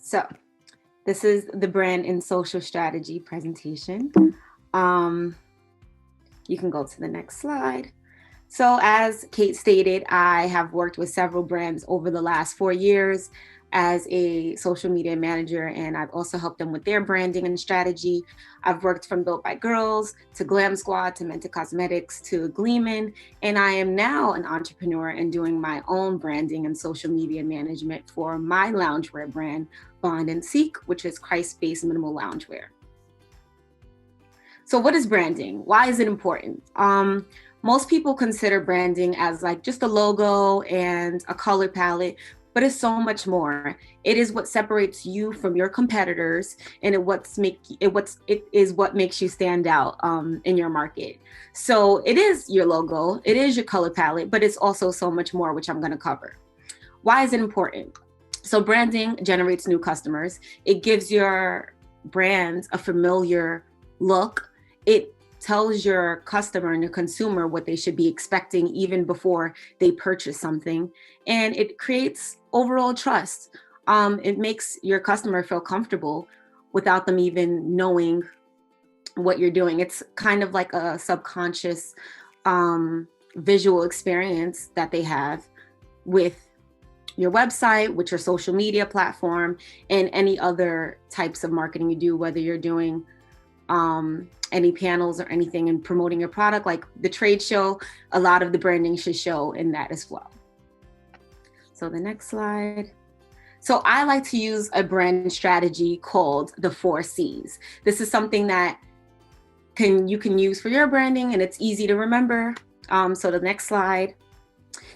So this is the brand and social strategy presentation. You can go to the next slide. So as Kate stated, I have worked with several brands over the last 4 years as a social media manager, and I've also helped them with their branding and strategy. I've worked from Built by Girls to Glam Squad to Mentor Cosmetics to Gleeman, and I am now an entrepreneur and doing my own branding and social media management for my loungewear brand, Bond and Seek, which is Christ-based minimal loungewear. So what is branding? Why is it important? Most people consider branding as like just a logo and a color palette, but it's so much more. It is what separates you from your competitors, and it is what makes you stand out in your market. So it is your logo, it is your color palette, but it's also so much more, which I'm going to cover. Why is it important? So branding generates new customers. It gives your brand a familiar look. It tells your customer and your consumer what they should be expecting even before they purchase something. And it creates overall trust. It makes your customer feel comfortable without them even knowing what you're doing. It's kind of like a subconscious visual experience that they have with your website, with your social media platform, and any other types of marketing you do, whether you're doing any panels or anything and promoting your product, like the trade show, a lot of the branding should show in that as well. So the next slide. So I like to use a brand strategy called the 4 C's. This is something that you can use for your branding, and it's easy to remember. So the next slide.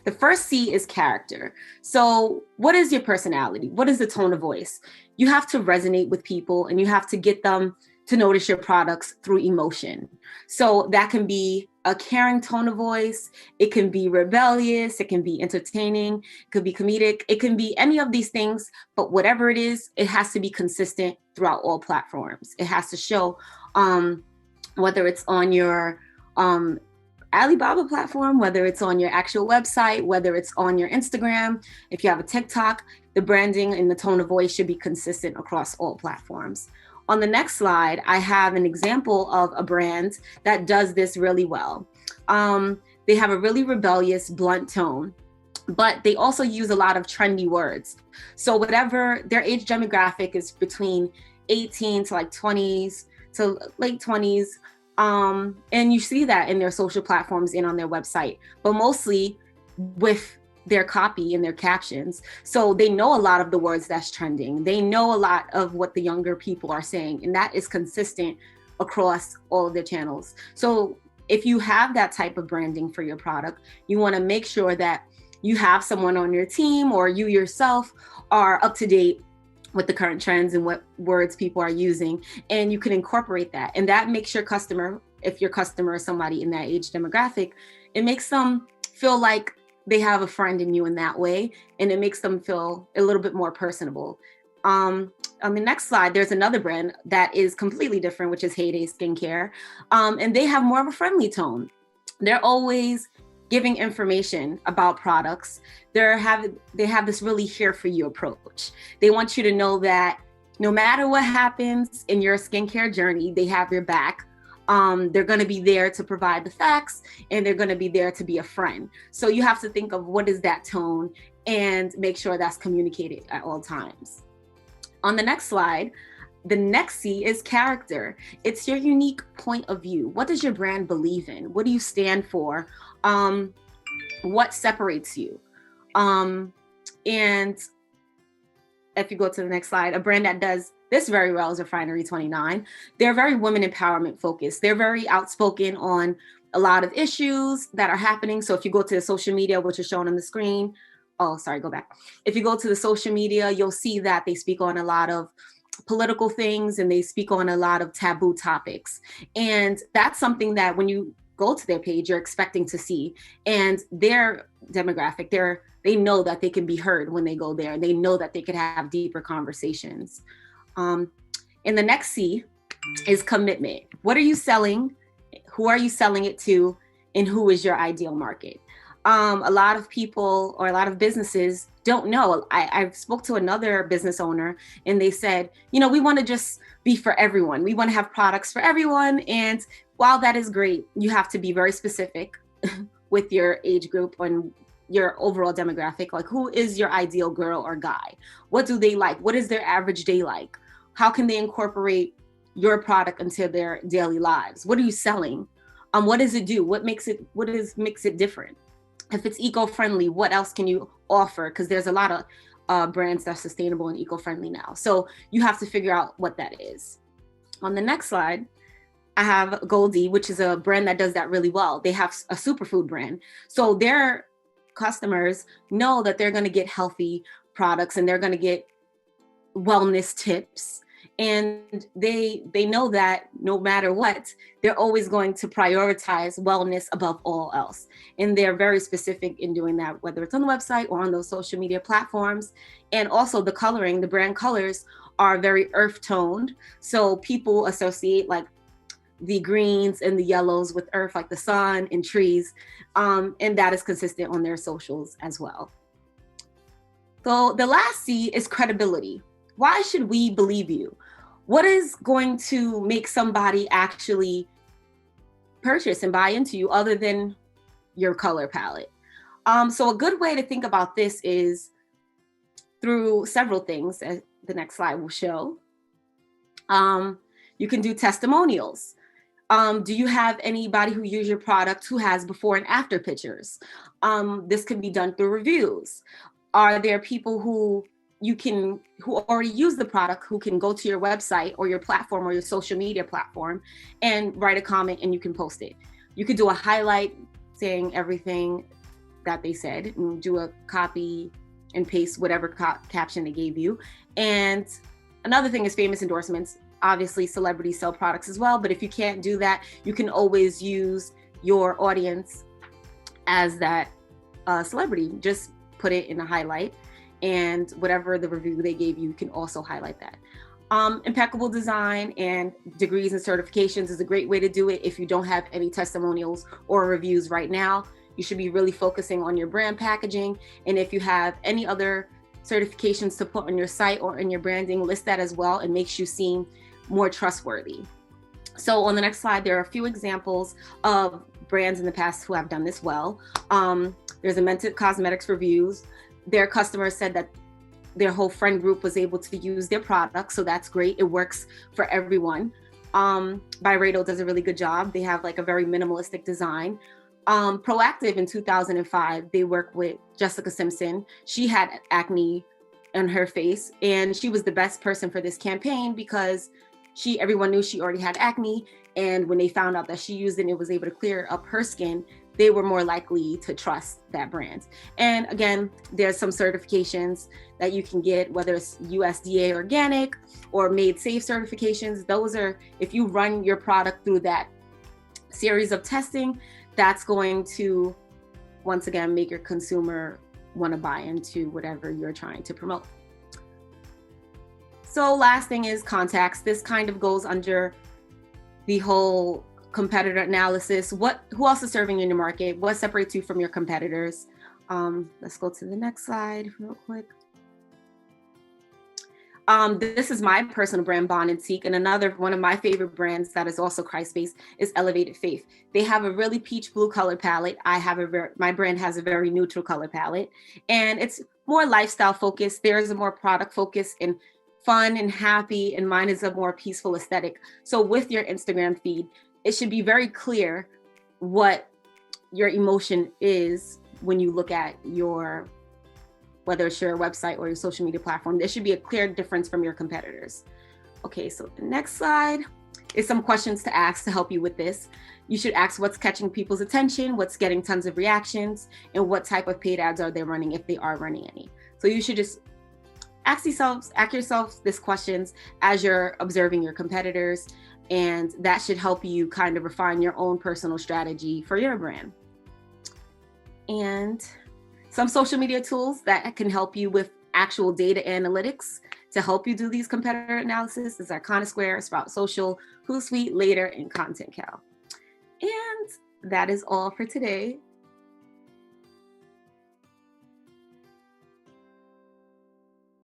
The first C is character. So what is your personality? What is the tone of voice? You have to resonate with people, and you have to get them to notice your products through emotion. So that can be a caring tone of voice. It can be rebellious. It can be entertaining. It could be comedic. It can be any of these things, but whatever it is, it has to be consistent throughout all platforms. It has to show whether it's on your Alibaba platform, whether it's on your actual website, whether it's on your Instagram. If you have a TikTok, the branding and the tone of voice should be consistent across all platforms. On the next slide, I have an example of a brand that does this really well. They have a really rebellious, blunt tone, but they also use a lot of trendy words. So whatever their age demographic is between 18 to like 20s to late 20s. And you see that in their social platforms and on their website, but mostly with their copy and their captions. So they know a lot of the words that's trending. They know a lot of what the younger people are saying, and that is consistent across all of their channels. So if you have that type of branding for your product, you want to make sure that you have someone on your team or you yourself are up to date with the current trends and what words people are using, and you can incorporate that. And that makes your customer, if your customer is somebody in that age demographic, it makes them feel like they have a friend in you in that way, and it makes them feel a little bit more personable. On the next slide, there's another brand that is completely different, which is Heyday Skincare, and they have more of a friendly tone. They're always giving information about products. They have this really here for you approach. They want you to know that no matter what happens in your skincare journey, they have your back. They're going to be there to provide the facts, and they're going to be there to be a friend. So you have to think of what is that tone and make sure that's communicated at all times. On the next slide, the next C is character. It's your unique point of view. What does your brand believe in? What do you stand for? What separates you? And if you go to the next slide, a brand that does this very well is Refinery 29. They're very women empowerment focused. They're very outspoken on a lot of issues that are happening. So if you go to the social media, which is shown on the screen, go back. If you go to the social media, you'll see that they speak on a lot of political things, and they speak on a lot of taboo topics. And that's something that when you go to their page, you're expecting to see. And their demographic, they know that they can be heard when they go there. They know that they could have deeper conversations. And the next C is commitment. What are you selling? Who are you selling it to? And who is your ideal market? A lot of people or a lot of businesses don't know. I spoke to another business owner and they said, we want to just be for everyone. We want to have products for everyone. And while that is great, you have to be very specific with your age group and your overall demographic. Like, who is your ideal girl or guy? What do they like? What is their average day like? How can they incorporate your product into their daily lives? What are you selling? What does it do? What makes it different? If it's eco-friendly, what else can you offer? Because there's a lot of brands that's sustainable and eco-friendly now. So you have to figure out what that is. On the next slide, I have Goldie, which is a brand that does that really well. They have a superfood brand. So their customers know that they're going to get healthy products and they're going to get wellness tips. And they know that no matter what, they're always going to prioritize wellness above all else. And they're very specific in doing that, whether it's on the website or on those social media platforms. And also the coloring, the brand colors are very earth toned. So people associate like the greens and the yellows with earth, like the sun and trees. And that is consistent on their socials as well. So the last C is credibility. Why should we believe you? What is going to make somebody actually purchase and buy into you other than your color palette? So a good way to think about this is through several things, as the next slide will show. You can do testimonials. Do you have anybody who uses your product who has before and after pictures? This can be done through reviews. Are there people who already use the product who can go to your website or your platform or your social media platform and write a comment and you can post it? You could do a highlight saying everything that they said and do a copy and paste whatever caption they gave you. And another thing is famous endorsements. Obviously, celebrities sell products as well, but if you can't do that, you can always use your audience as that celebrity. Just put it in a highlight, and whatever the review they gave you can also highlight that. Impeccable design and degrees and certifications is a great way to do it. If you don't have any testimonials or reviews right now, you should be really focusing on your brand packaging. And if you have any other certifications to put on your site or in your branding, list that as well. It makes you seem more trustworthy. So on the next slide, there are a few examples of brands in the past who have done this well. There's Amended Cosmetics reviews. Their customers said that their whole friend group was able to use their product. So that's great. It works for everyone. Byredo does a really good job. They have like a very minimalistic design. Proactive in 2005, they worked with Jessica Simpson. She had acne on her face and she was the best person for this campaign because everyone knew she already had acne. And when they found out that she used it and it was able to clear up her skin, they were more likely to trust that brand. And again, there's some certifications that you can get, whether it's USDA organic or made safe certifications. Those are, if you run your product through that series of testing, that's going to, once again, make your consumer want to buy into whatever you're trying to promote. So last thing is contacts. This kind of goes under the whole competitor analysis. Who else is serving in the market? What separates you from your competitors? Let's go to the next slide real quick. This is my personal brand, Bond and Seek, and another one of my favorite brands that is also Christ-based is Elevated Faith. They have a really peach blue color palette. My brand has a very neutral color palette, and it's more lifestyle focused. There is a more product focus and fun and happy, and mine is a more peaceful aesthetic. So with your Instagram feed, it should be very clear what your emotion is when you look at whether it's your website or your social media platform. There should be a clear difference from your competitors. Okay, so the next slide is some questions to ask to help you with this. You should ask what's catching people's attention, what's getting tons of reactions, and what type of paid ads are they running if they are running any. So you should just ask yourself these questions as you're observing your competitors, and that should help you kind of refine your own personal strategy for your brand. And some social media tools that can help you with actual data analytics to help you do these competitor analysis is Iconosquare, Sprout Social, Hootsuite, Later, and Content Cow. And that is all for today.